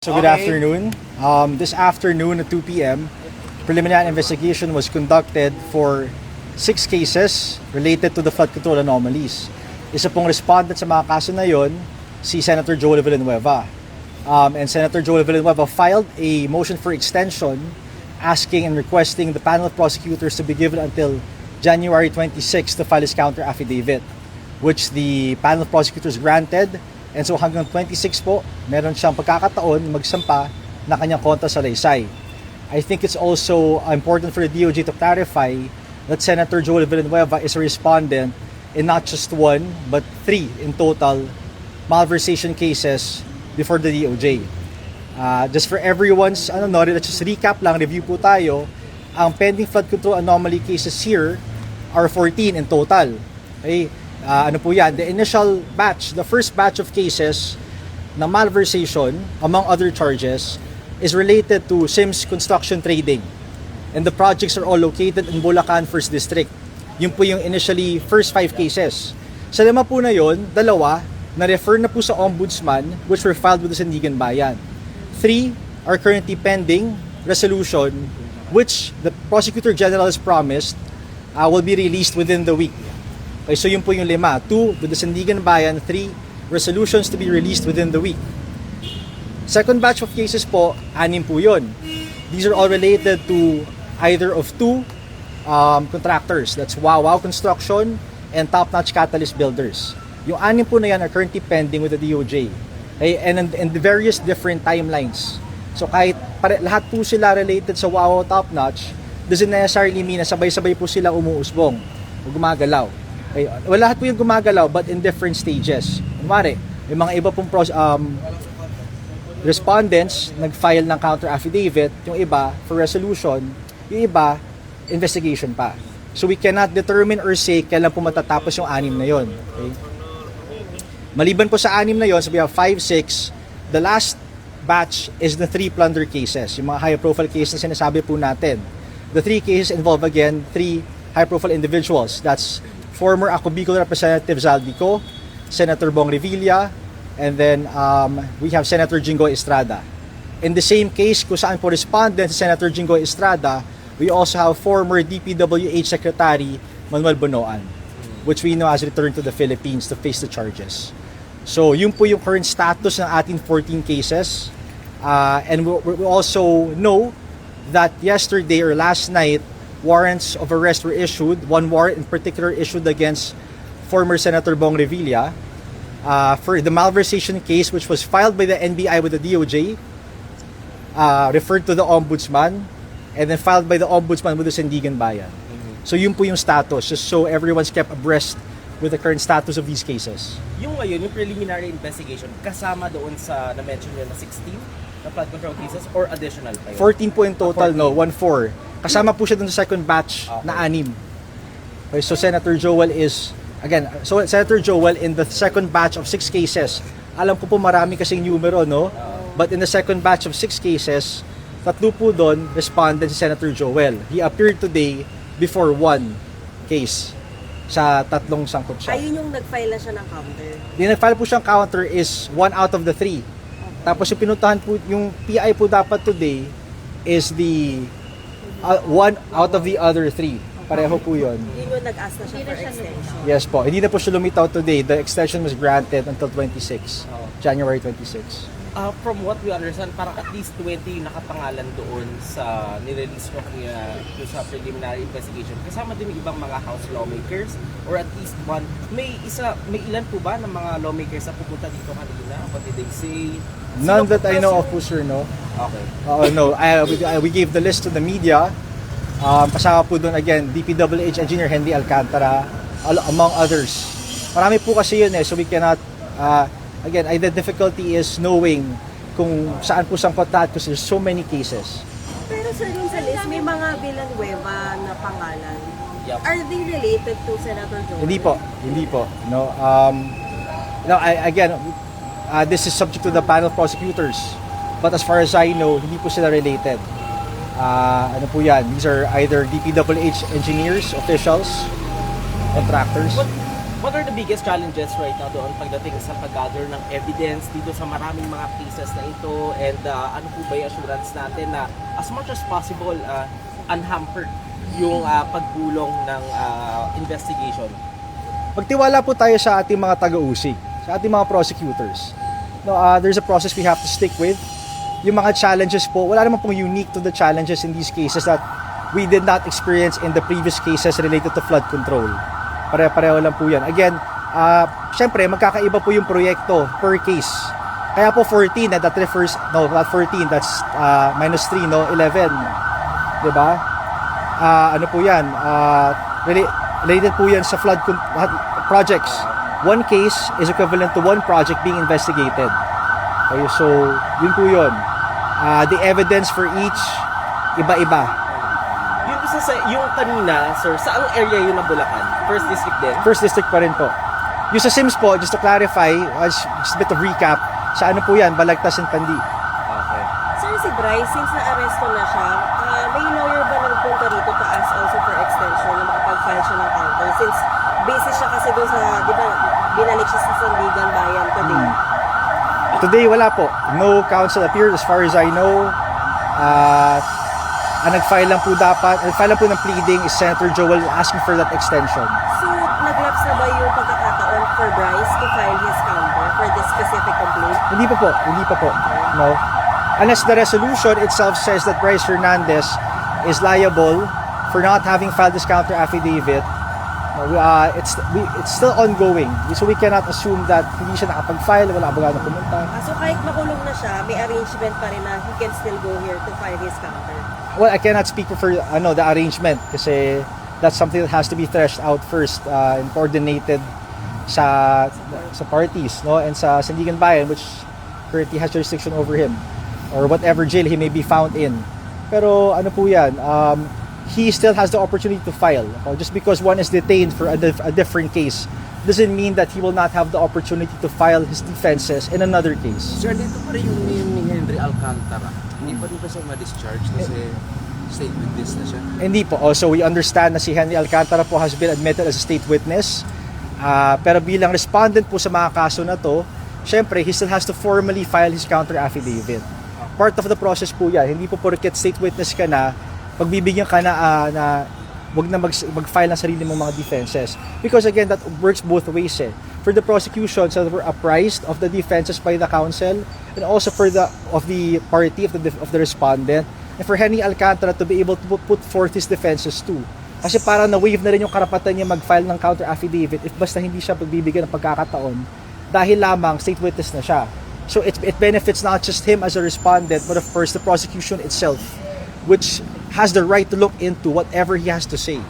So good afternoon. This afternoon at 2 p.m., preliminary investigation was conducted for 6 cases related to the flood control anomalies. Isa pong respondent sa mga kaso na yon, si Senator Joel Villanueva. And Senator Joel Villanueva filed a motion for extension asking and requesting the panel of prosecutors to be given until January 26 to file his counter affidavit, which the panel of prosecutors granted. And so hanggang 26 po, meron siyang pagkakataon magsampa na kanyang kontra sa Laysay. I think it's also important for the DOJ to clarify that Senator Joel Villanueva is a respondent in not just 1 but 3 in total malversation cases before the DOJ. Just for everyone's knowledge, let's just recap lang, review po tayo. Ang pending flood control anomaly cases here are 14 in total. Okay? Ano po yan? The initial batch, the first batch of cases ng malversation, among other charges, is related to Sims Construction Trading. And the projects are all located in Bulacan 1st District. Yun po yung initially first 5 cases. Sa 5 po na yun, 2 na-refer na po sa Ombudsman which were filed with the Sandigan Bayan. 3 are currently pending resolution which the Prosecutor General has promised will be released within the week. Okay, so yun po yung 5. 2 with the Sandigan Bayan, 3 resolutions to be released within the week. Second batch of cases po, 6 po yun. These are all related to either of 2 contractors. That's Wow Construction and Top Notch Catalyst Builders. Yung 6 po na yan are currently pending with the DOJ. Okay, and the various different timelines. So kahit lahat po sila related sa Wow Top Notch, doesn't necessarily mean na sabay-sabay po sila umuusbong o gumagalaw. Okay, well, lahat po yung gumagalaw but in different stages. Kunwari, may mga iba pong respondents nag-file ng counter affidavit, yung iba for resolution, yung iba investigation pa. So we cannot determine or say kailan po matatapos yung 6 na yon. Okay? Maliban po sa 6 na yon, so we have 5, 6, the last batch is the 3 plunder cases, yung mga high profile cases na sinasabi po natin. The 3 cases involve again 3 high profile individuals. That's former Ako Bicol Representative Zaldico, Senator Bong Revilla, and then we have Senator Jinggoy Estrada. In the same case, kung saan po respondent si Senator Jinggoy Estrada, we also have former DPWH Secretary Manuel Bonoan, which we know has returned to the Philippines to face the charges. So yun po yung current status ng ating 14 cases. And we also know that yesterday or last night, warrants of arrest were issued. 1 warrant in particular issued against former Senator Bong Revilla for the malversation case which was filed by the NBI with the DOJ, referred to the Ombudsman, and then filed by the Ombudsman with the Sandigan Bayan. So yun po yung status, just so everyone's kept abreast with the current status of these cases. Yung ngayon, yung preliminary investigation, kasama doon sa na-mention nyo na 16 na flood control cases or additional pa yun? 14 po in total, 14. No? 1-4. Kasama po siya dun sa second batch na 6. Okay, so Senator Joel Senator Joel in the second batch of 6 cases. Alam ko po marami kasing numero, no? But in the second batch of 6 cases, 3 po doon respondent si Senator Joel. He appeared today before 1 case sa 3 sangkot siya. Ayun yung nag-file na siya ng counter. Yung nag-file po siyang counter is 1 out of the 3. Okay. Tapos yung pinuntahan po, yung PI po dapat today is the 1 out of the other 3. Pareho po yun. Yun yung nag-ask na siya for extension. Yes po. Hindi na po siya lumitaw today. The extension was granted until 26. January 26. From what we understand, parang at least 20 yung nakapangalan doon sa nirelease nyo kanina sa preliminary investigation. Kasama din yung ibang mga House lawmakers or at least 1. May ilan po ba ng mga lawmakers na pupunta dito kanina? What did they say? None that I know of po, sir, no? Okay. No. We gave the list to the media. Kasama po doon again, DPWH Engineer Henry Alcantara, among others. Marami po kasi yun so we cannot, again, the difficulty is knowing kung saan po sangkot lahat kasi there's so many cases. Pero sir, dun sa list, may mga Villanueva na pangalan. Yep. Are they related to Senator Joel? Hindi po. No, this is subject to the panel of prosecutors. But as far as I know, hindi po sila related. Ano po yan? These are either DPWH engineers, officials, contractors. What are the biggest challenges right now doon pagdating sa pag-gather ng evidence dito sa maraming mga cases na ito, and ano po ba yung assurance natin na as much as possible unhampered yung pagbulong ng investigation? Magtiwala po tayo sa ating mga taga-usig, sa ating mga prosecutors. No, there's a process we have to stick with. Yung mga challenges po, wala naman pong unique to the challenges in these cases that we did not experience in the previous cases related to flood control. Pare-pareho lang po yan. Again, syempre, magkakaiba po yung proyekto per case. Kaya po 14, that refers, no, not 14, that's minus 3, no, 11. Diba? Ano po yan? Related po yan sa flood projects. One case is equivalent to one project being investigated. Okay, so, yun po yun. The evidence for each, iba-iba. Yung isa sa, yung kanina, sir, saang area yun ng Bulacan? First district din? First district pa rin po. Yung sa Sims po, just to clarify, just a bit of recap, sa ano po yan, Balagtas and Pandi. Okay. Sir, si Bryce, since na-arresto na siya, may lawyer ba nagpunta rito to ask also for extension na makapag-file siya ng counter? Since basis siya kasi doon sa, di ba, binalik siya sa Sandigan Bayan today. Today, wala po. No counsel appeared as far as I know. Ang nag-file lang po ng pleading is Senator Joel asking for that extension. So, naglaps na ba yung pagkakataon for Bryce to file his counter for this specific complaint? Hindi pa po. No. Unless the resolution itself says that Bryce Hernandez is liable for not having filed this counter affidavit, it's still ongoing. So we cannot assume that hindi siya nakapag-file, wala abogado pumunta. So, kahit makulong na siya, may arrangement pa rin na he can still go here to file his counter? Well, I cannot speak for the arrangement kasi that's something that has to be threshed out first and coordinated sa parties, no, and sa Sandigan Bayan, which currently has jurisdiction over him, or whatever jail he may be found in. Pero ano po yan, he still has the opportunity to file. Just because one is detained for a different case doesn't mean that he will not have the opportunity to file his defenses in another case. Sir, dito pa rin yung ni Henry Alcantara. Hindi pa rin ba siya ma-discharge kasi state witness na siya? Hindi po. Also, we understand na si Henry Alcantara po has been admitted as a state witness. Pero bilang respondent po sa mga kaso na to, syempre, he still has to formally file his counter affidavit. Part of the process po yan. Hindi po porket state witness ka na, pagbibigyan ka na wag na mag-file ng sarili mong mga defenses. Because again, that works both ways eh. For the prosecutions that were apprised of the defenses by the counsel, and also for the party of the respondent, and for Henry Alcantara to be able to put forth his defenses too. Kasi para na-waive na rin yung karapatan niya mag-file ng counter affidavit if basta hindi siya pagbibigyan ng pagkakataon dahil lamang state witness na siya. So it benefits not just him as a respondent, but of course the prosecution itself, which has the right to look into whatever he has to say,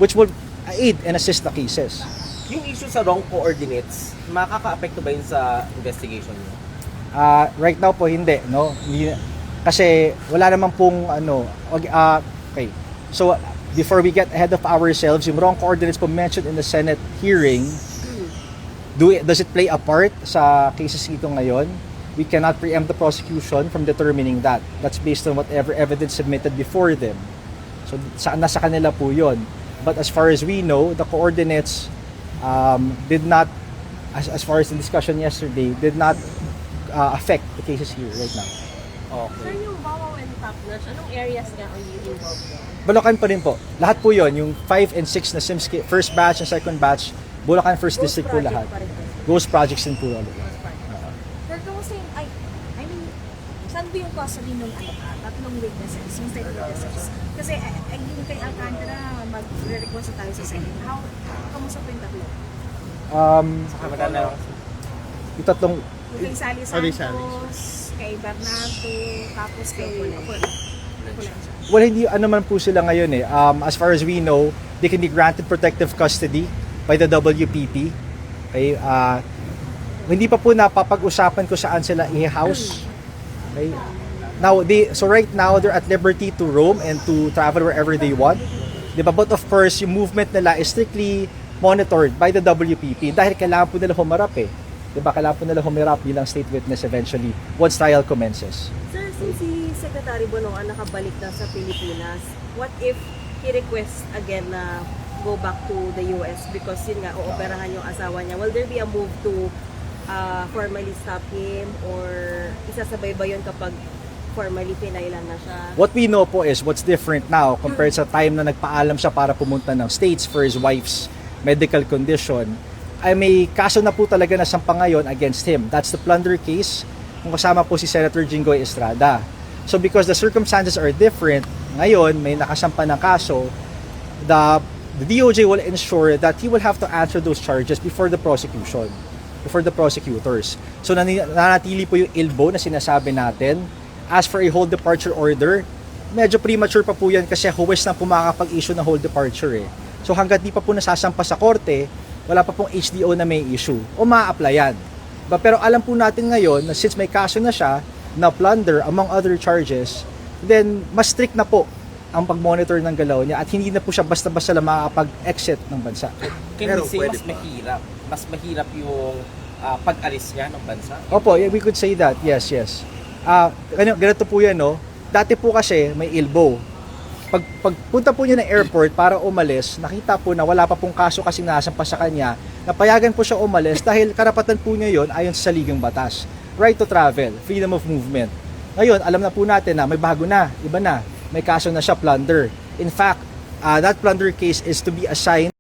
which will aid and assist the cases. Yung issue sa wrong coordinates, makaka-apekto ba yun sa investigation niyo? Right now po hindi, no? Kasi wala naman pong okay. So before we get ahead of ourselves, yung wrong coordinates po mentioned in the Senate hearing, does it play a part sa cases ito ngayon? We cannot preempt the prosecution from determining that. That's based on whatever evidence submitted before them. So nasa kanila po yun. But as far as we know, the coordinates did not, as far as the discussion yesterday, did not affect the cases here right now. Sir, yung Wawaw and Top-Notch, anong areas nga are you involved in? Bulacan pa rin po. Lahat po yun, yung 5 and 6 na Sims first batch and second batch, Bulacan first district po lahat. Ghost projects din po ulit. Sir, kamusta yung, saan ba yung custody nung tatlong witnesses, yung state witnesses? Kasi yung kay Alcantara, magre-request tayo sa Senate. Kamusta po yung tatlo? Sa kamera na Yung tatlong, Yung kay Sally Santos, kay Bernardo, tapos kay Apollo. well, hindi man po sila ngayon eh. As far as we know, they can be granted protective custody by the WPP. Okay? Hindi pa po napapag-usapan kung saan sila i-house. Okay? Now, so right now, they're at liberty to roam and to travel wherever they want. Diba? But of course, yung movement nila is strictly monitored by the WPP dahil kailangan po nila humarap eh. Diba? Kailangan po nila humarap bilang state witness eventually once trial commences. Sir, since si Secretary Bonoan nakabalik na sa Pilipinas, what if he requests again na go back to the US because yun nga, ooperahan yung asawa niya. Will there be a move to formally stop him or isasabay ba yun kapag formally pinailan na siya? What we know po is what's different now compared sa time na nagpaalam siya para pumunta ng States for his wife's medical condition, ay may kaso na po talaga na sampa ngayon against him. That's the plunder case kung kasama po si Senator Jinggoy Estrada. So because the circumstances are different, ngayon may nakasampa ng kaso, the DOJ will ensure that he will have to answer those charges before the prosecution, before the prosecutors. So nanatili po yung ILBO na sinasabi natin. As for a whole departure order, medyo premature pa po yan kasi huwes na po makakapag-issue ng whole departure eh. So hanggat di pa po nasasampa sa korte, wala pa pong HDO na may issue o ma-applyan. Pero alam po natin ngayon na since may kaso na siya, na plunder among other charges, then mas strict na po ang pag-monitor ng galaw niya at hindi na po siya basta-basta lang makakapag-exit ng bansa. Can we say pwede mas mahirap? Mas mahirap yung pag-alis niya ng bansa? Opo, yeah, we could say that. Yes, yes. Ganito po yan, no? Dati po kasi may ILBO. Pagpunta po niya ng airport para umalis, nakita po na wala pa pong kaso kasi nasampa sa kanya, napayagan po siya umalis dahil karapatan po niya yon ayon sa saligang batas. Right to travel, freedom of movement. Ngayon, alam na po natin na may bago na, iba na. May kaso na siya, plunder. In fact, that plunder case is to be assigned